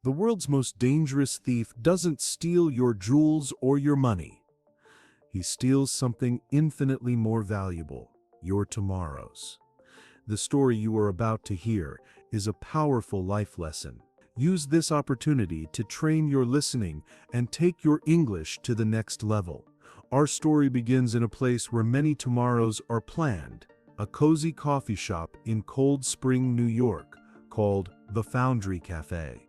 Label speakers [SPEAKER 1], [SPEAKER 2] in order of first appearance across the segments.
[SPEAKER 1] The world's most dangerous thief doesn't steal your jewels or your money. He steals something infinitely more valuable, your tomorrows. The story you are about to hear is a powerful life lesson. Use this opportunity to train your listening and take your English to the next level. Our story begins in a place where many tomorrows are planned, a cozy coffee shop in Cold Spring, New York, called the Foundry Cafe.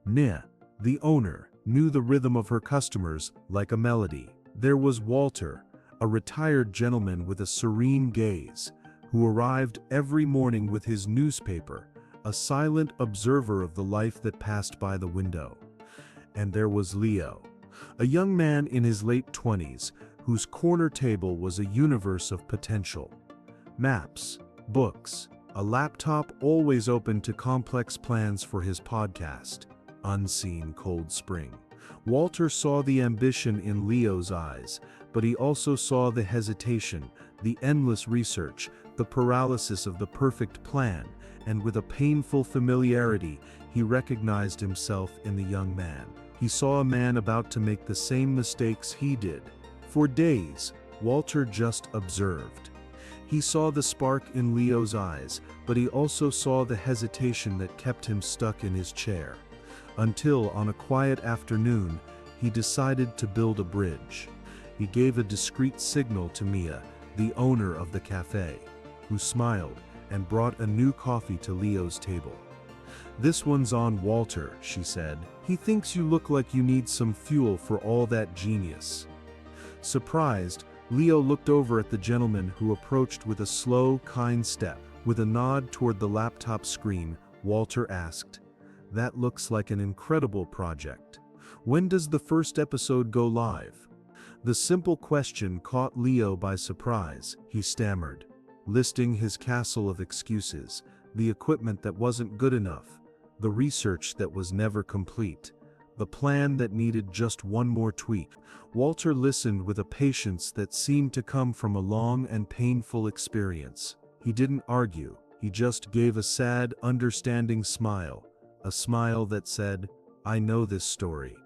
[SPEAKER 1] Nia, the owner, knew the rhythm of her customers like a melody. There was Walter, a retired gentleman with a serene gaze, who arrived every morning with his newspaper, a silent observer of the life that passed by the window. And there was Leo, a young man in his late 20s, whose corner table was a universe of potential. Maps, books, a laptop always open to complex plans for his podcast, Unseen Cold Spring. Walter saw the ambition in Leo's eyes, but he also saw the hesitation, the endless research, the paralysis of the perfect plan, and with a painful familiarity, he recognized himself in the young man. He saw a man about to make the same mistakes he did. For days, Walter just observed. He saw the spark in Leo's eyes, but he also saw the hesitation that kept him stuck in his chair. Until, on a quiet afternoon, he decided to build a bridge. He gave a discreet signal to Mia, the owner of the cafe, who smiled and brought a new coffee to Leo's table. "This one's on Walter," she said. "He thinks you look like you need some fuel for all that genius." Surprised, Leo looked over at the gentleman who approached with a slow, kind step. With a nod toward the laptop screen, Walter asked, "That looks like an incredible project. When does the first episode go live?" The simple question caught Leo by surprise. He stammered, listing his castle of excuses, the equipment that wasn't good enough, the research that was never complete, the plan that needed just one more tweak. Walter listened with a patience that seemed to come from a long and painful experience. He didn't argue, he just gave a sad, understanding smile, a smile that said, "I know this story.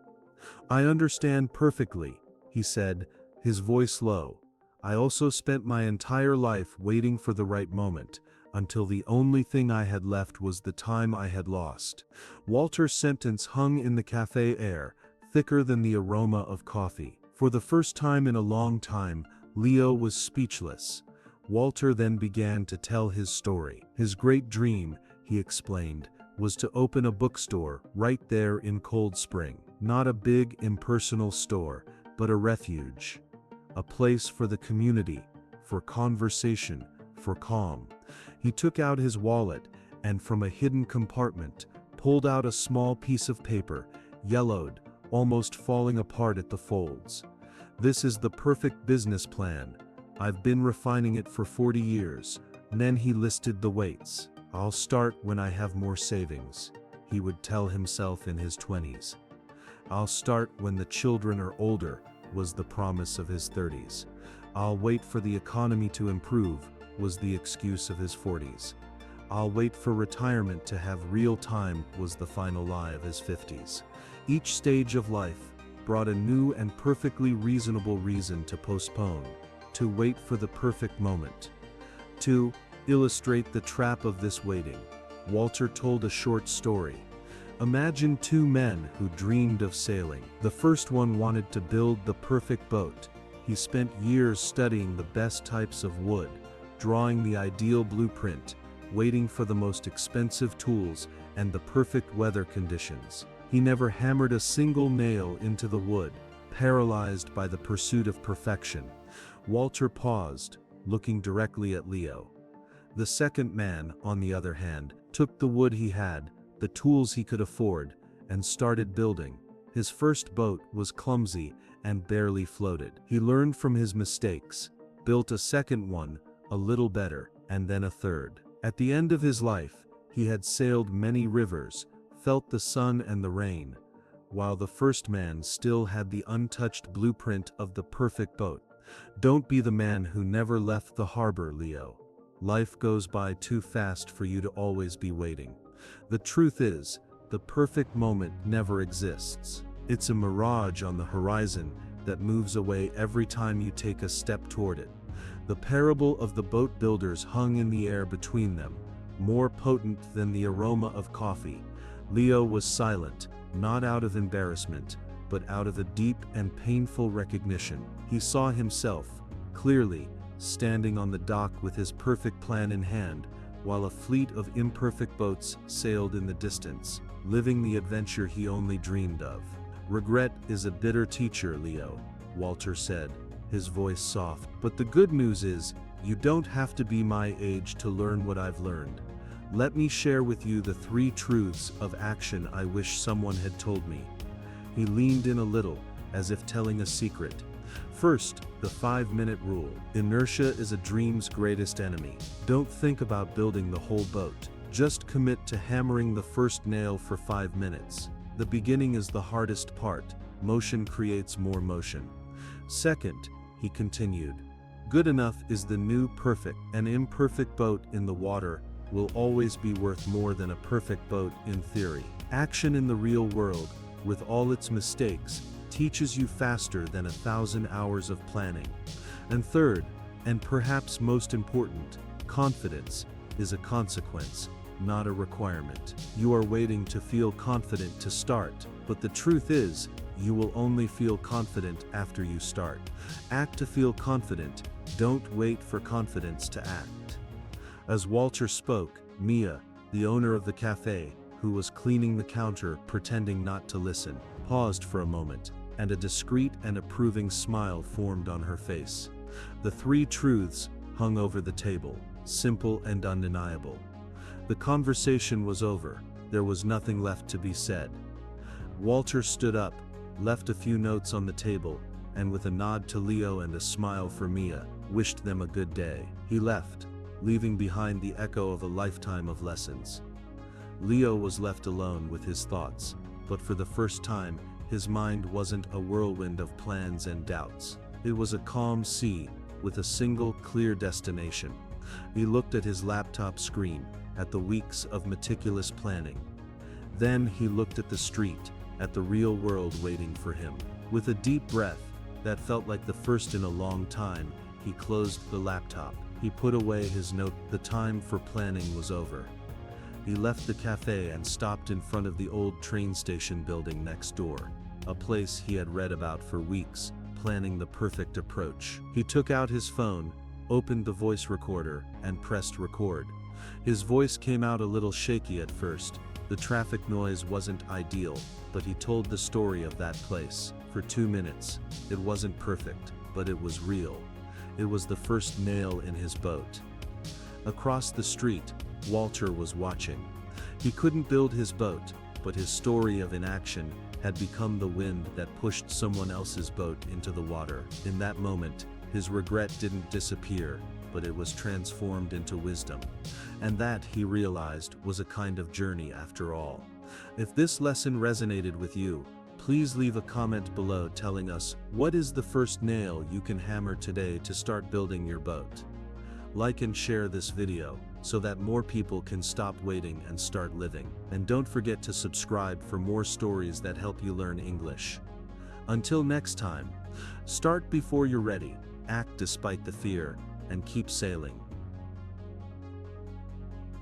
[SPEAKER 1] I understand perfectly," he said, his voice low. "I also spent my entire life waiting for the right moment, until the only thing I had left was the time I had lost." Walter's sentence hung in the cafe air, thicker than the aroma of coffee. For the first time in a long time, Leo was speechless. Walter then began to tell his story. His great dream, he explained, was to open a bookstore right there in Cold Spring. Not a big, impersonal store, but a refuge. A place for the community, for conversation, for calm. He took out his wallet and from a hidden compartment pulled out a small piece of paper, yellowed, almost falling apart at the folds. "This is the perfect business plan. I've been refining it for 40 years. And then he listed the weights. "I'll start when I have more savings," he would tell himself in his 20s. "I'll start when the children are older," was the promise of his 30s. "I'll wait for the economy to improve," was the excuse of his 40s. "I'll wait for retirement to have real time," was the final lie of his 50s. Each stage of life brought a new and perfectly reasonable reason to postpone, to wait for the perfect moment. To illustrate the trap of this waiting, Walter told a short story. Imagine two men who dreamed of sailing. The first one wanted to build the perfect boat. He spent years studying the best types of wood, drawing the ideal blueprint, waiting for the most expensive tools and the perfect weather conditions. He never hammered a single nail into the wood, paralyzed by the pursuit of perfection. Walter paused, looking directly at Leo. The second man, on the other hand, took the wood he had, the tools he could afford, and started building. His first boat was clumsy and barely floated. He learned from his mistakes, built a second one, a little better, and then a third. At the end of his life, he had sailed many rivers, felt the sun and the rain, while the first man still had the untouched blueprint of the perfect boat. Don't be the man who never left the harbor, Leo. Life goes by too fast for you to always be waiting. The truth is, The perfect moment never exists. It's a mirage on the horizon that moves away every time you take a step toward it. The parable of the boat builders hung in the air between them, more potent than the aroma of coffee. Leo was silent, not out of embarrassment, but out of a deep and painful recognition. He saw himself, clearly, standing on the dock with his perfect plan in hand, while a fleet of imperfect boats sailed in the distance, living the adventure he only dreamed of. "Regret is a bitter teacher, Leo," Walter said, his voice soft. "But the good news is, you don't have to be my age to learn what I've learned. Let me share with you the 3 truths of action I wish someone had told me." He leaned in a little, as if telling a secret. First, the 5-minute rule. Inertia is a dream's greatest enemy. Don't think about building the whole boat. Just commit to hammering the first nail for 5 minutes. The beginning is the hardest part. Motion creates more motion. Second, he continued, good enough is the new perfect. An imperfect boat in the water will always be worth more than a perfect boat in theory. Action in the real world, with all its mistakes, teaches you faster than 1,000 hours of planning. And third, and perhaps most important, confidence is a consequence, not a requirement. You are waiting to feel confident to start, but the truth is, you will only feel confident after you start. Act to feel confident, don't wait for confidence to act. As Walter spoke, Mia, the owner of the cafe, who was cleaning the counter pretending not to listen, paused for a moment, and a discreet and approving smile formed on her face. The 3 truths hung over the table, simple and undeniable. The conversation was over. There was nothing left to be said. Walter stood up, left a few notes on the table, and with a nod to Leo and a smile for Mia, wished them a good day. He left, leaving behind the echo of a lifetime of lessons. Leo was left alone with his thoughts, but for the first time, his mind wasn't a whirlwind of plans and doubts. It was a calm sea, with a single clear destination. He looked at his laptop screen, at the weeks of meticulous planning. Then he looked at the street, at the real world waiting for him. With a deep breath, that felt like the first in a long time, he closed the laptop. He put away his note. The time for planning was over. He left the cafe and stopped in front of the old train station building next door, a place he had read about for weeks, planning the perfect approach. He took out his phone, opened the voice recorder, and pressed record. His voice came out a little shaky at first. The traffic noise wasn't ideal, but he told the story of that place. For 2 minutes. It wasn't perfect, but it was real. It was the first nail in his boat. Across the street, Walter was watching. He couldn't build his boat, but his story of inaction had become the wind that pushed someone else's boat into the water. In that moment, his regret didn't disappear, but it was transformed into wisdom. And that, he realized, was a kind of journey after all. If this lesson resonated with you, please leave a comment below telling us, what is the first nail you can hammer today to start building your boat? Like and share this video, so that more people can stop waiting and start living. And don't forget to subscribe for more stories that help you learn English. Until next time, start before you're ready, act despite the fear, and keep sailing.